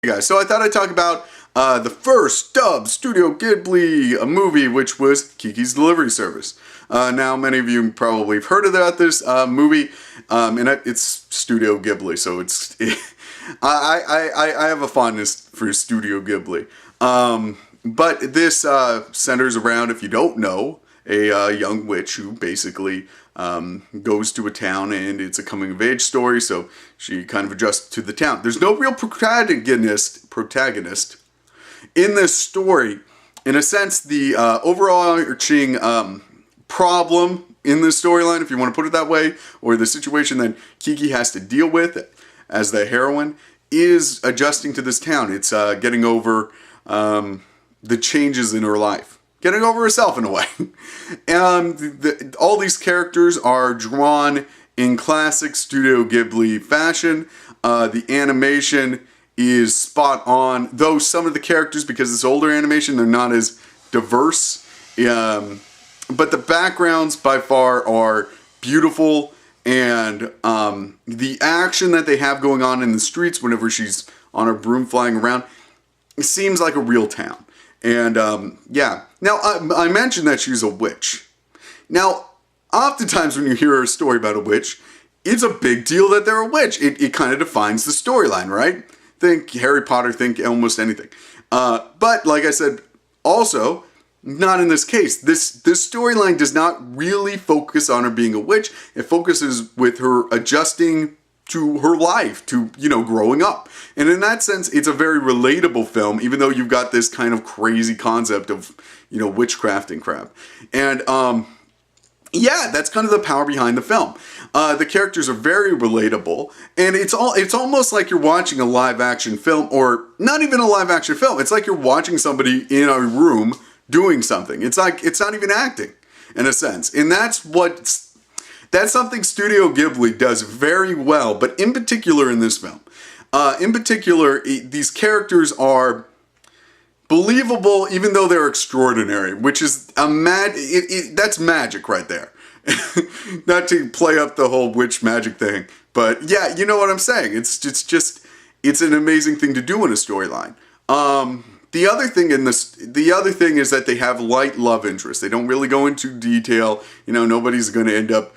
Hey guys, so I thought I'd talk about the first dubbed Studio Ghibli movie, which was Kiki's Delivery Service. Now, many of you probably have heard about this movie, and it's Studio Ghibli, so it's I have a fondness for Studio Ghibli. But this centers around, if you don't know, a young witch who basically goes to a town, and it's a coming-of-age story, so she kind of adjusts to the town. There's no real protagonist in this story. In a sense, the overarching problem in this storyline, if you want to put it that way, or the situation that Kiki has to deal with as the heroine, is adjusting to this town. It's getting over the changes in her life. Getting over herself in a way. And all these characters are drawn in classic Studio Ghibli fashion. The animation is spot on, though some of the characters, because it's older animation, they're not as diverse. But the backgrounds by far are beautiful, and the action that they have going on in the streets whenever she's on her broom flying around, it seems like a real town. And, yeah. Now, I mentioned that she's a witch. Now, oftentimes when you hear a story about a witch, it's a big deal that they're a witch. It kind of defines the storyline, right? Think Harry Potter, think almost anything. But, like I said, also, not in this case. This storyline does not really focus on her being a witch. It focuses with her adjusting to her life, to, growing up. And in that sense, it's a very relatable film, even though you've got this kind of crazy concept of, witchcraft and crap. And, yeah, that's kind of the power behind the film. The characters are very relatable, and it's almost like you're watching a live-action film, or not even a live-action film. It's like you're watching somebody in a room doing something. It's like, it's not even acting, in a sense. And that's something Studio Ghibli does very well, but in particular in this film. In particular, these characters are believable even though they're extraordinary, which is that's magic right there. Not to play up the whole witch magic thing, but yeah, you know what I'm saying. It's an amazing thing to do in a storyline. The other thing is that they have light love interest. They don't really go into detail. Nobody's going to end up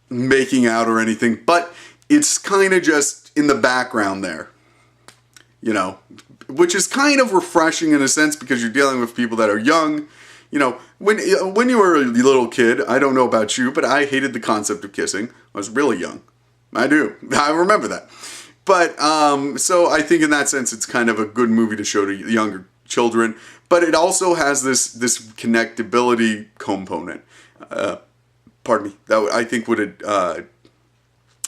making out or anything, but it's kind of just in the background there, which is kind of refreshing in a sense, because you're dealing with people that are young. When you were a little kid, I don't know about you, but I hated the concept of kissing. I was really young. I do. I remember that. But, so I think in that sense, it's kind of a good movie to show to younger children, but it also has this connectability component. Pardon me, that I think would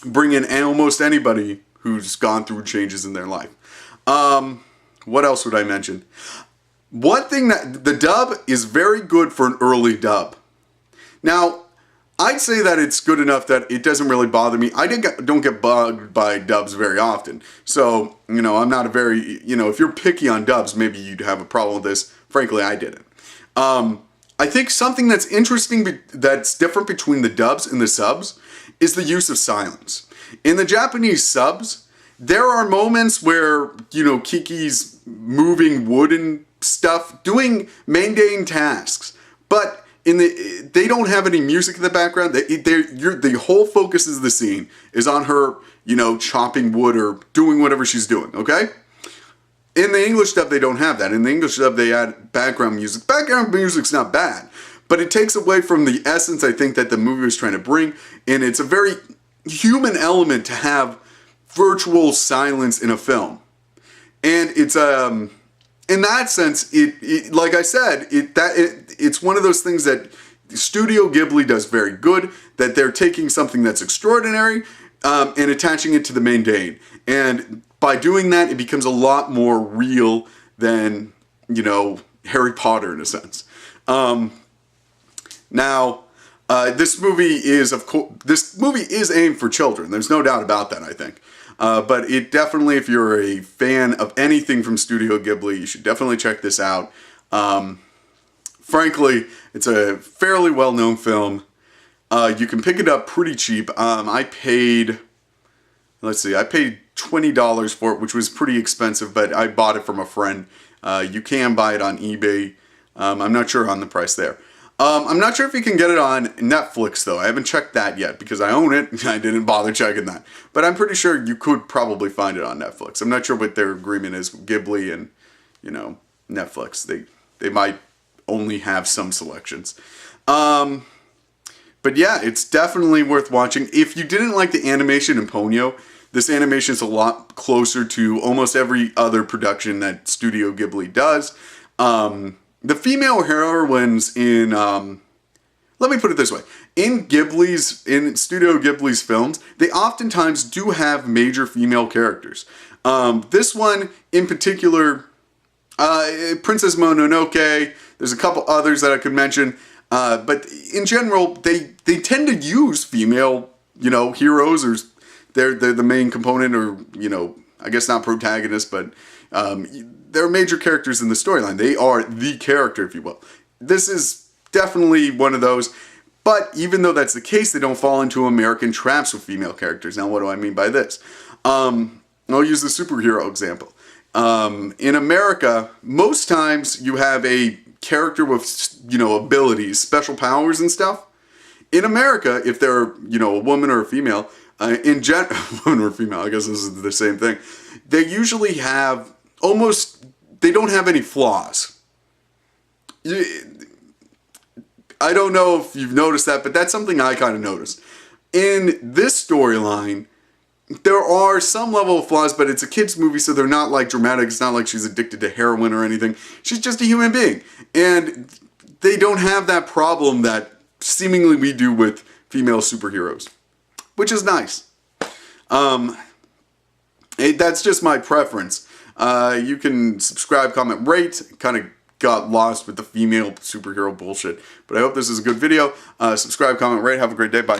bring in almost anybody who's gone through changes in their life. What else would I mention? One thing, that the dub is very good for an early dub. Now, I'd say that it's good enough that it doesn't really bother me. I don't get bugged by dubs very often. So, I'm not a very, if you're picky on dubs, maybe you'd have a problem with this. Frankly, I didn't. I think something that's interesting, that's different between the dubs and the subs, is the use of silence. In the Japanese subs, there are moments where, Kiki's moving wood and stuff, doing mundane tasks, but they don't have any music in the background. The whole focus of the scene is on her, chopping wood or doing whatever she's doing, okay? In the English dub, they don't have that. In the English dub, they add background music. Background music's not bad, but it takes away from the essence, I think, that the movie was trying to bring, and it's a very human element to have virtual silence in a film. And it's, in that sense, like I said, it's one of those things that Studio Ghibli does very good, that they're taking something that's extraordinary and attaching it to the mundane. And by doing that, it becomes a lot more real than, Harry Potter in a sense. Now, this movie is aimed for children. There's no doubt about that, I think. But it definitely, if you're a fan of anything from Studio Ghibli, you should definitely check this out. Frankly, it's a fairly well-known film. You can pick it up pretty cheap. I paid $20 for it, which was pretty expensive, but I bought it from a friend. You can buy it on eBay. I'm not sure on the price there. I'm not sure if you can get it on Netflix, though. I haven't checked that yet because I own it. I didn't bother checking that. But I'm pretty sure you could probably find it on Netflix. I'm not sure what their agreement is with Ghibli and, you know, Netflix. They might only have some selections. But yeah, it's definitely worth watching. If you didn't like the animation in Ponyo, this animation is a lot closer to almost every other production that Studio Ghibli does. The female heroines in, let me put it this way. In Studio Ghibli's films, they oftentimes do have major female characters. This one in particular, Princess Mononoke, there's a couple others that I could mention, but in general, they tend to use female, you know, heroes, or they're the main component, or, you know, I guess not protagonist, but they're major characters in the storyline. They are the character, if you will. This is definitely one of those, but even though that's the case, they don't fall into American traps with female characters. Now, what do I mean by this? I'll use the superhero example. In America, most times you have a character with, you know, abilities, special powers and stuff. In America, if they're, you know, a woman or a female, woman or female, I guess this is the same thing, they usually have they don't have any flaws. I don't know if you've noticed that, but that's something I kind of noticed. In this storyline, there are some level of flaws, but it's a kid's movie, so they're not like dramatic. It's not like she's addicted to heroin or anything. She's just a human being. And they don't have that problem that seemingly we do with female superheroes, which is nice. That's just my preference. You can subscribe, comment, rate. Kind of got lost with the female superhero bullshit. But I hope this is a good video. Subscribe, comment, rate. Have a great day. Bye.